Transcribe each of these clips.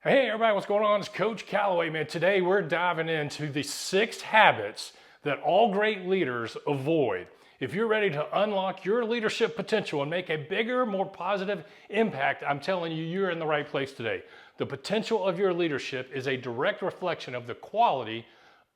Hey everybody, what's going on? It's Coach Calloway, man. Today we're diving into the 6 habits that all great leaders avoid. If you're ready to unlock your leadership potential and make a bigger, more positive impact, I'm telling you, you're in the right place today. The potential of your leadership is a direct reflection of the quality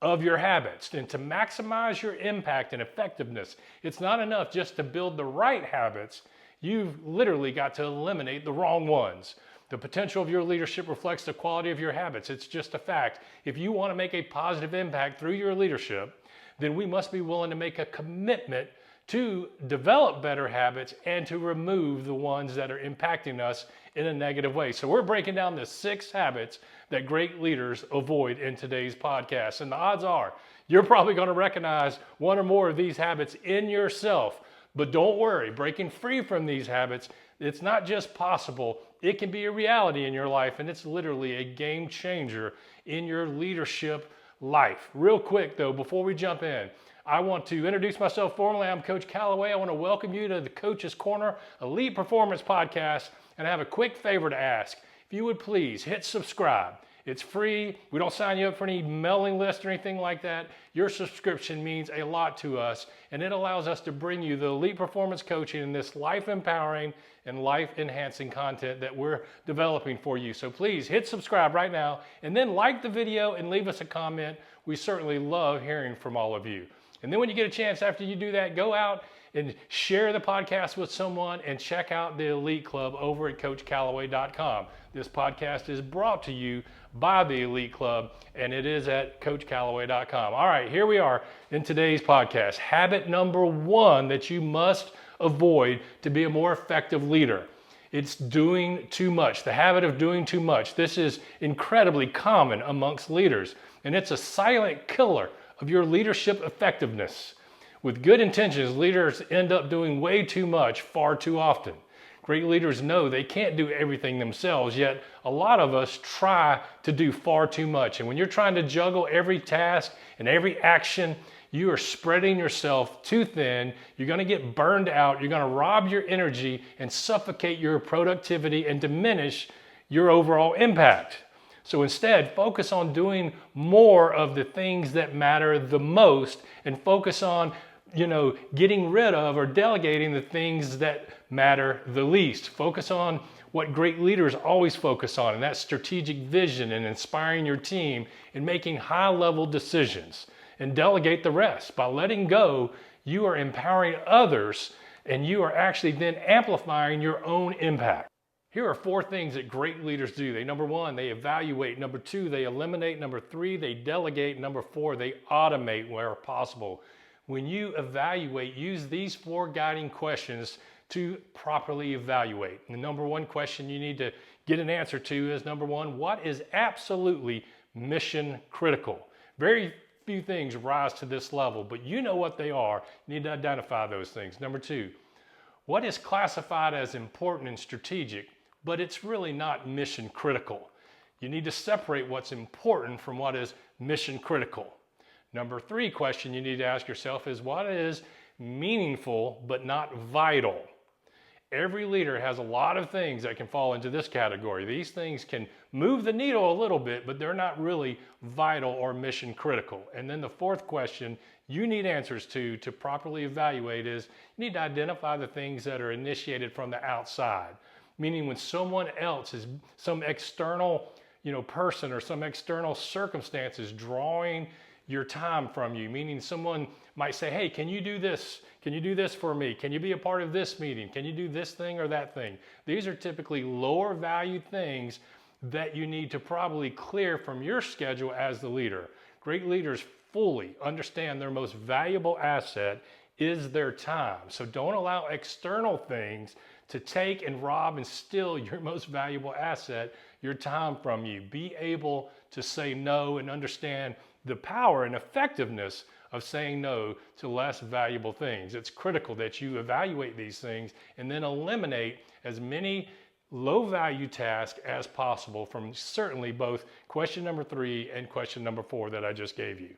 of your habits. And to maximize your impact and effectiveness, it's not enough just to build the right habits. You've literally got to eliminate the wrong ones. The potential of your leadership reflects the quality of your habits. It's just a fact. If you want to make a positive impact through your leadership, then we must be willing to make a commitment to develop better habits and to remove the ones that are impacting us in a negative way. So we're breaking down the 6 habits that great leaders avoid in today's podcast. And the odds are you're probably going to recognize one or more of these habits in yourself. But don't worry, breaking free from these habits, it's not just possible, it can be a reality in your life, and it's literally a game changer in your leadership life. Real quick though, before we jump in, I want to introduce myself formally. I'm Coach Calloway. I want to welcome you to the Coach's Corner Elite Performance Podcast, and I have a quick favor to ask. If you would please hit subscribe. It's free. We don't sign you up for any mailing list or anything like that. Your subscription means a lot to us, and it allows us to bring you the elite performance coaching and this life-empowering and life-enhancing content that we're developing for you. So please hit subscribe right now, and then like the video and leave us a comment. We certainly love hearing from all of you. And then when you get a chance after you do that, go out and share the podcast with someone and check out the Elite Club over at CoachCalloway.com. This podcast is brought to you by the Elite Club, and it is at CoachCalloway.com. All right, here we are in today's podcast. Habit number 1 that you must avoid to be a more effective leader. It's doing too much, the habit of doing too much. This is incredibly common amongst leaders, and it's a silent killer of your leadership effectiveness. With good intentions, leaders end up doing way too much far too often. Great leaders know they can't do everything themselves, yet a lot of us try to do far too much. And when you're trying to juggle every task and every action, you are spreading yourself too thin. You're going to get burned out. You're going to rob your energy and suffocate your productivity and diminish your overall impact. So instead, focus on doing more of the things that matter the most, and focus on getting rid of or delegating the things that matter the least. Focus on what great leaders always focus on, and that's strategic vision and inspiring your team and making high-level decisions. And delegate the rest. By letting go, you are empowering others, and you are actually then amplifying your own impact. Here are 4 things that great leaders do. Number 1, they evaluate. Number 2, they eliminate. Number 3, they delegate. Number 4, they automate where possible. When you evaluate, use these 4 guiding questions to properly evaluate. And the number 1 question you need to get an answer to is, number 1, what is absolutely mission critical? Very few things rise to this level, but you know what they are. You need to identify those things. Number 2, what is classified as important and strategic, but it's really not mission critical? You need to separate what's important from what is mission critical. Number 3 question you need to ask yourself is, what is meaningful but not vital? Every leader has a lot of things that can fall into this category. These things can move the needle a little bit, but they're not really vital or mission critical. And then the 4th question you need answers to properly evaluate is, you need to identify the things that are initiated from the outside. Meaning when someone else is, some external person or some external circumstance is drawing your time from you, meaning someone might say, hey, can you do this? Can you do this for me? Can you be a part of this meeting? Can you do this thing or that thing? These are typically lower value things that you need to probably clear from your schedule as the leader. Great leaders fully understand their most valuable asset is their time. So don't allow external things to take and rob and steal your most valuable asset, your time, from you. Be able to say no and understand the power and effectiveness of saying no to less valuable things. It's critical that you evaluate these things and then eliminate as many low value tasks as possible from certainly both question number 3 and question number 4 that I just gave you.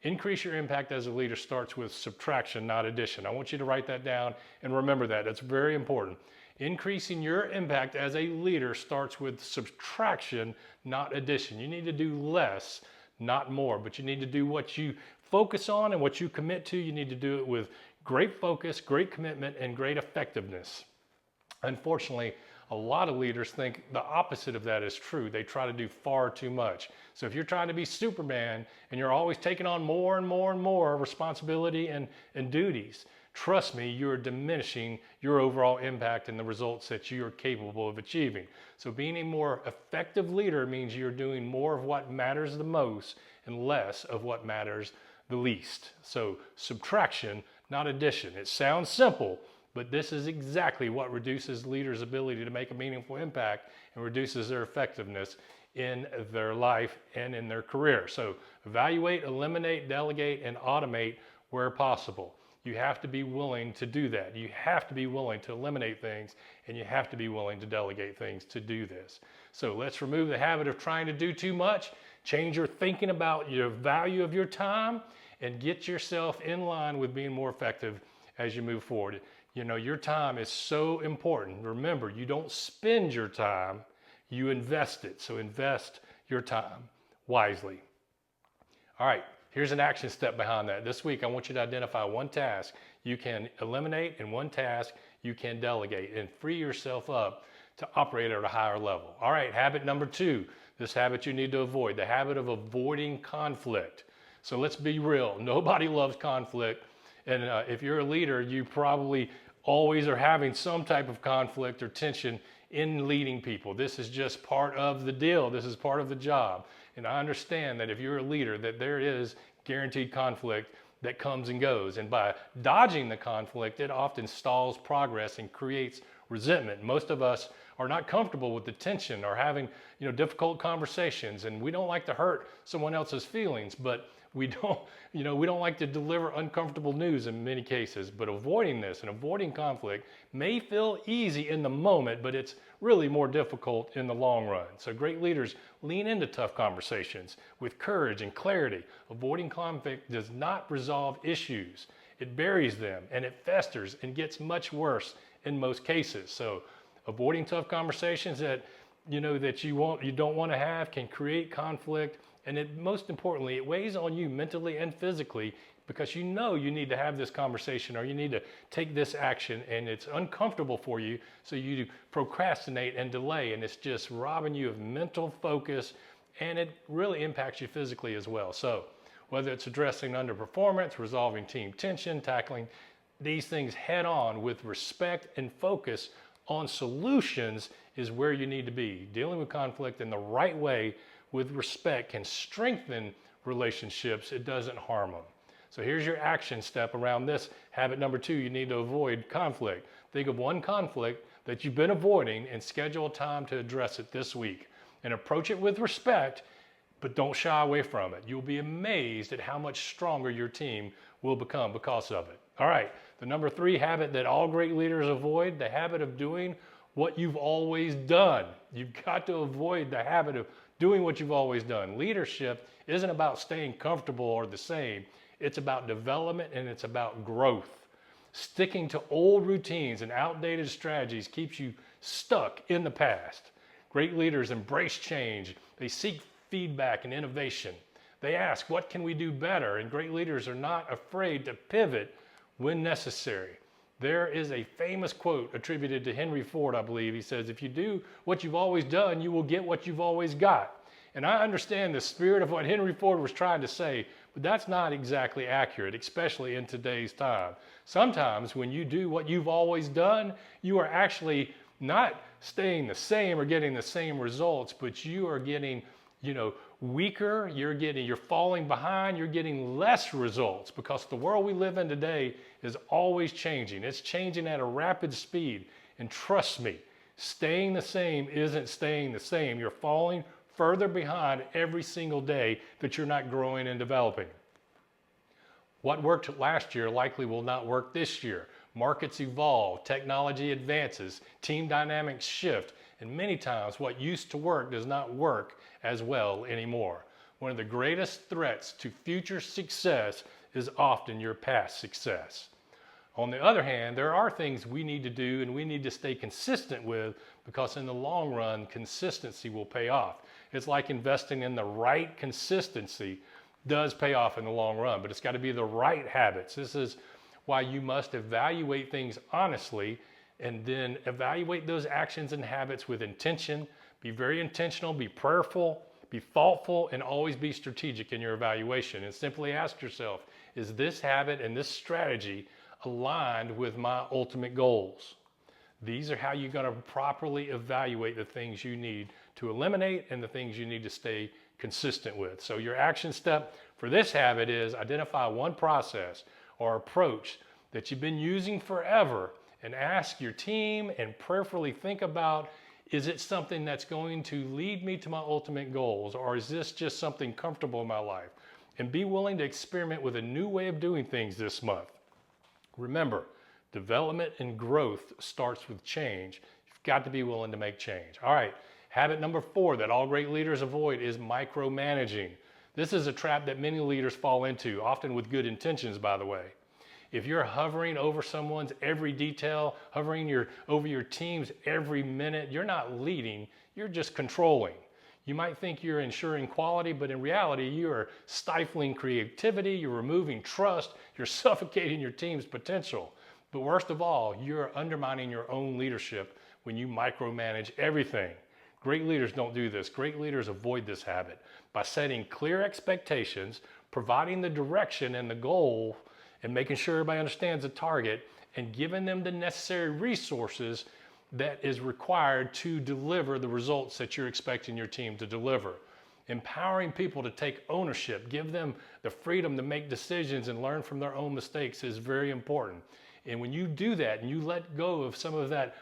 Increase your impact as a leader starts with subtraction, not addition. I want you to write that down and remember that. It's very important. Increasing your impact as a leader starts with subtraction, not addition. You need to do less, not more, but you need to do what you focus on and what you commit to. You need to do it with great focus, great commitment, and great effectiveness. Unfortunately, a lot of leaders think the opposite of that is true. They try to do far too much. So if you're trying to be Superman and you're always taking on more and more and more responsibility and duties, trust me, you're diminishing your overall impact and the results that you are capable of achieving. So being a more effective leader means you're doing more of what matters the most and less of what matters the least. So subtraction, not addition. It sounds simple, but this is exactly what reduces leaders' ability to make a meaningful impact and reduces their effectiveness in their life and in their career. So evaluate, eliminate, delegate, and automate where possible. You have to be willing to do that. You have to be willing to eliminate things, and you have to be willing to delegate things to do this. So let's remove the habit of trying to do too much, change your thinking about your value of your time, and get yourself in line with being more effective as you move forward. You know, your time is so important. Remember, you don't spend your time, you invest it. So invest your time wisely. All right, here's an action step behind that. This week, I want you to identify one task you can eliminate and one task you can delegate and free yourself up to operate at a higher level. All right, habit number 2, this habit you need to avoid, the habit of avoiding conflict. So let's be real, nobody loves conflict. And if you're a leader, you probably always are having some type of conflict or tension in leading people. This is just part of the deal. This is part of the job. And I understand that if you're a leader, that there is guaranteed conflict that comes and goes. And by dodging the conflict, it often stalls progress and creates resentment. Most of us are not comfortable with the tension or having, difficult conversations, and we don't like to hurt someone else's feelings, but we don't like to deliver uncomfortable news in many cases. But avoiding this and avoiding conflict may feel easy in the moment, but it's really more difficult in the long run. So great leaders lean into tough conversations with courage and clarity. Avoiding conflict does not resolve issues. It buries them and it festers and gets much worse in most cases. So avoiding tough conversations that you don't want to have can create conflict. And most importantly, it weighs on you mentally and physically because you need to have this conversation or you need to take this action, and it's uncomfortable for you, so you procrastinate and delay, and it's just robbing you of mental focus, and it really impacts you physically as well. So whether it's addressing underperformance, resolving team tension, tackling these things head on with respect and focus on solutions is where you need to be. Dealing with conflict in the right way with respect can strengthen relationships. It doesn't harm them. So here's your action step around this. Habit number 2, you need to avoid conflict. Think of one conflict that you've been avoiding and schedule time to address it this week. And approach it with respect, but don't shy away from it. You'll be amazed at how much stronger your team will become because of it. All right, the number 3 habit that all great leaders avoid, the habit of doing what you've always done. You've got to avoid the habit of doing what you've always done. Leadership isn't about staying comfortable or the same. It's about development and it's about growth. Sticking to old routines and outdated strategies keeps you stuck in the past. Great leaders embrace change. They seek feedback and innovation. They ask, what can we do better? And great leaders are not afraid to pivot when necessary. There is a famous quote attributed to Henry Ford, I believe. He says, if you do what you've always done, you will get what you've always got. And I understand the spirit of what Henry Ford was trying to say, but that's not exactly accurate, especially in today's time. Sometimes when you do what you've always done, you are actually not staying the same or getting the same results, but you are getting, weaker, you're falling behind, you're getting less results because the world we live in today is always changing. It's changing at a rapid speed. And trust me, staying the same isn't staying the same. You're falling further behind every single day that you're not growing and developing. What worked last year likely will not work this year. Markets evolve, technology advances, team dynamics shift, and many times what used to work does not work as well anymore. One of the greatest threats to future success is often your past success. On the other hand, there are things we need to do and we need to stay consistent with, because in the long run, consistency will pay off. It's like investing in the right consistency does pay off in the long run, but it's got to be the right habits. This is why you must evaluate things honestly and then evaluate those actions and habits with intention. Be very intentional, be prayerful, be thoughtful, and always be strategic in your evaluation. And simply ask yourself, is this habit and this strategy aligned with my ultimate goals? These are how you're going to properly evaluate the things you need to eliminate and the things you need to stay consistent with. So your action step for this habit is identify one process or approach that you've been using forever and ask your team and prayerfully think about, is it something that's going to lead me to my ultimate goals, or is this just something comfortable in my life? And be willing to experiment with a new way of doing things this month. Remember, development and growth starts with change. You've got to be willing to make change. All right, habit number 4 that all great leaders avoid is micromanaging. This is a trap that many leaders fall into, often with good intentions, by the way. If you're hovering over someone's every detail, hovering over your team's every minute, you're not leading, you're just controlling. You might think you're ensuring quality, but in reality, you are stifling creativity, you're removing trust, you're suffocating your team's potential. But worst of all, you're undermining your own leadership when you micromanage everything. Great leaders don't do this. Great leaders avoid this habit by setting clear expectations, providing the direction and the goal, and making sure everybody understands the target, and giving them the necessary resources that is required to deliver the results that you're expecting your team to deliver. Empowering people to take ownership, give them the freedom to make decisions and learn from their own mistakes is very important. And when you do that and you let go of some of that,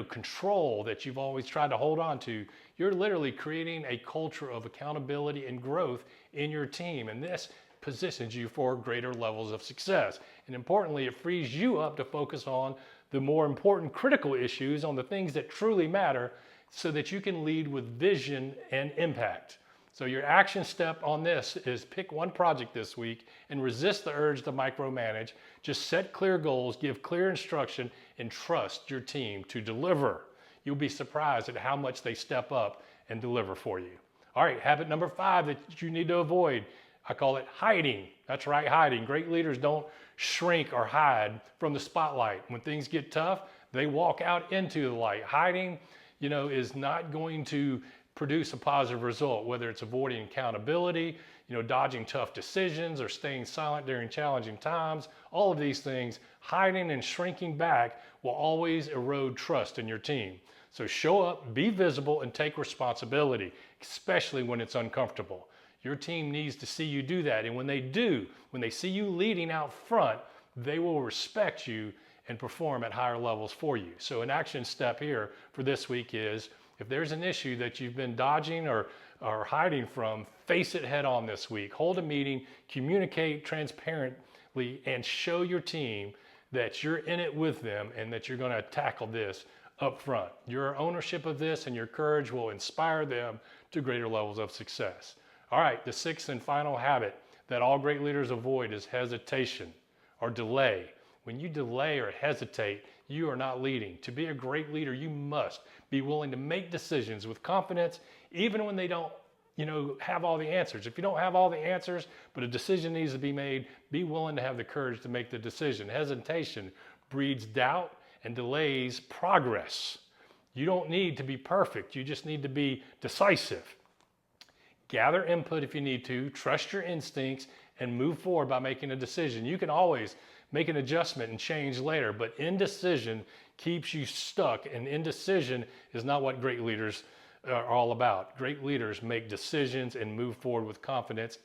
control that you've always tried to hold on to, you're literally creating a culture of accountability and growth in your team. And this positions you for greater levels of success. And importantly, it frees you up to focus on the more important critical issues, on the things that truly matter, so that you can lead with vision and impact. So your action step on this is pick one project this week and resist the urge to micromanage. Just set clear goals, give clear instruction, and trust your team to deliver. You'll be surprised at how much they step up and deliver for you. All right, habit number 5 that you need to avoid, I call it hiding. That's right, hiding. Great leaders don't shrink or hide from the spotlight. When things get tough, they walk out into the light. Hiding, is not going to produce a positive result, whether it's avoiding accountability, dodging tough decisions, or staying silent during challenging times. All of these things, hiding and shrinking back, will always erode trust in your team. So show up, be visible, and take responsibility, especially when it's uncomfortable. Your team needs to see you do that. And when they do, when they see you leading out front, they will respect you and perform at higher levels for you. So an action step here for this week is, if there's an issue that you've been dodging or hiding from, face it head on this week. Hold a meeting, communicate transparently, and show your team that you're in it with them and that you're going to tackle this up front. Your ownership of this and your courage will inspire them to greater levels of success. All right, the 6th and final habit that all great leaders avoid is hesitation or delay. When you delay or hesitate, you are not leading. To be a great leader, you must be willing to make decisions with confidence, even when they don't, have all the answers. If you don't have all the answers, but a decision needs to be made, be willing to have the courage to make the decision. Hesitation breeds doubt and delays progress. You don't need to be perfect. You just need to be decisive. Gather input if you need to, trust your instincts, and move forward by making a decision. You can always make an adjustment and change later, but indecision keeps you stuck, and indecision is not what great leaders are all about. Great leaders make decisions and move forward with confidence,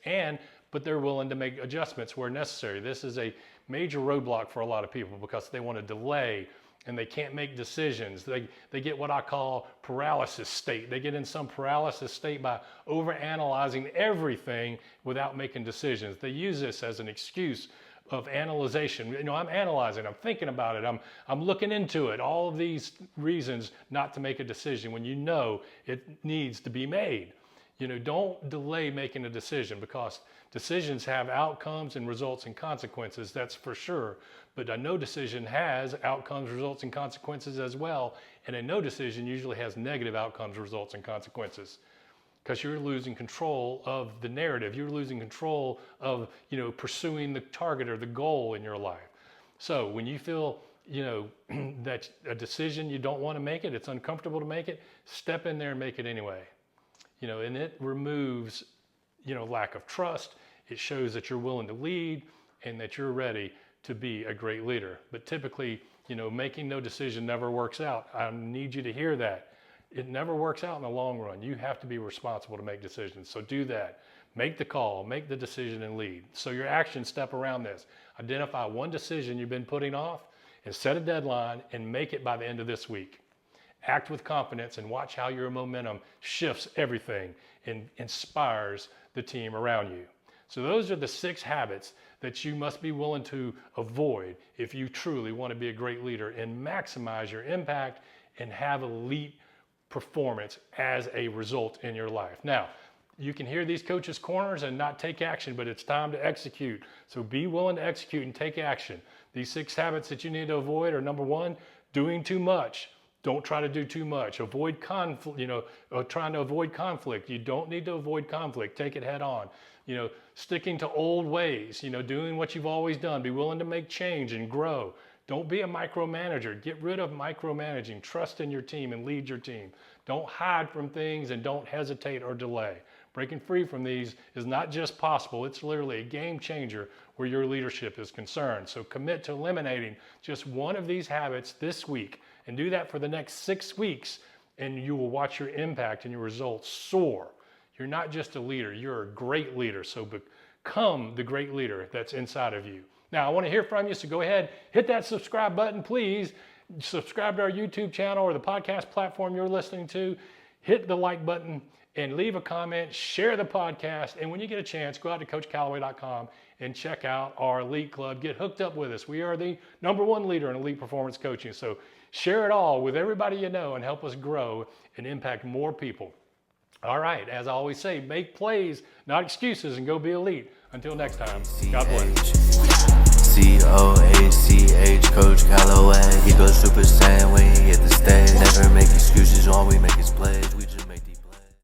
but they're willing to make adjustments where necessary. This is a major roadblock for a lot of people because they want to delay and they can't make decisions. They get what I call paralysis state. They get in some paralysis state by overanalyzing everything without making decisions. They use this as an excuse of analyzation. I'm analyzing, I'm thinking about it, I'm looking into it. All of these reasons not to make a decision when you know it needs to be made. Don't delay making a decision, because decisions have outcomes and results and consequences, that's for sure. But a no decision has outcomes, results, and consequences as well. And a no decision usually has negative outcomes, results, and consequences, because you're losing control of the narrative. You're losing control of, pursuing the target or the goal in your life. So when you feel, that a decision you don't want to make it, it's uncomfortable to make it, step in there and make it anyway. And it removes, lack of trust. It shows that you're willing to lead and that you're ready to be a great leader. But typically, making no decision never works out. I need you to hear that. It never works out in the long run. You have to be responsible to make decisions. So do that. Make the call, make the decision, and lead. So your action step around this. Identify one decision you've been putting off and set a deadline and make it by the end of this week. Act with confidence and watch how your momentum shifts everything and inspires the team around you. So those are the 6 habits that you must be willing to avoid if you truly want to be a great leader and maximize your impact and have elite performance as a result in your life. Now, you can hear these coaches' corners and not take action, but it's time to execute. So be willing to execute and take action. These 6 habits that you need to avoid are: number 1, doing too much. Don't try to do too much. Avoid conflict, trying to avoid conflict. You don't need to avoid conflict. Take it head on. Sticking to old ways, doing what you've always done. Be willing to make change and grow. Don't be a micromanager. Get rid of micromanaging. Trust in your team and lead your team. Don't hide from things and don't hesitate or delay. Breaking free from these is not just possible, it's literally a game changer where your leadership is concerned. So commit to eliminating just one of these habits this week, and do that for the next 6 weeks, and you will watch your impact and your results soar. You're not just a leader, you're a great leader. So become the great leader that's inside of you. Now, I want to hear from you, so go ahead, hit that subscribe button, please. Subscribe to our YouTube channel or the podcast platform you're listening to. Hit the like button and leave a comment, share the podcast, and when you get a chance, go out to CoachCalloway.com and check out our Elite Club. Get hooked up with us. We are the #1 leader in elite performance coaching. So share it all with everybody you know and help us grow and impact more people. All right, as I always say, make plays, not excuses, and go be elite. Until next time, God bless. COACH, Coach Calloway. He goes Super Saiyan when he hit the stage. Never make excuses, all we make is plays.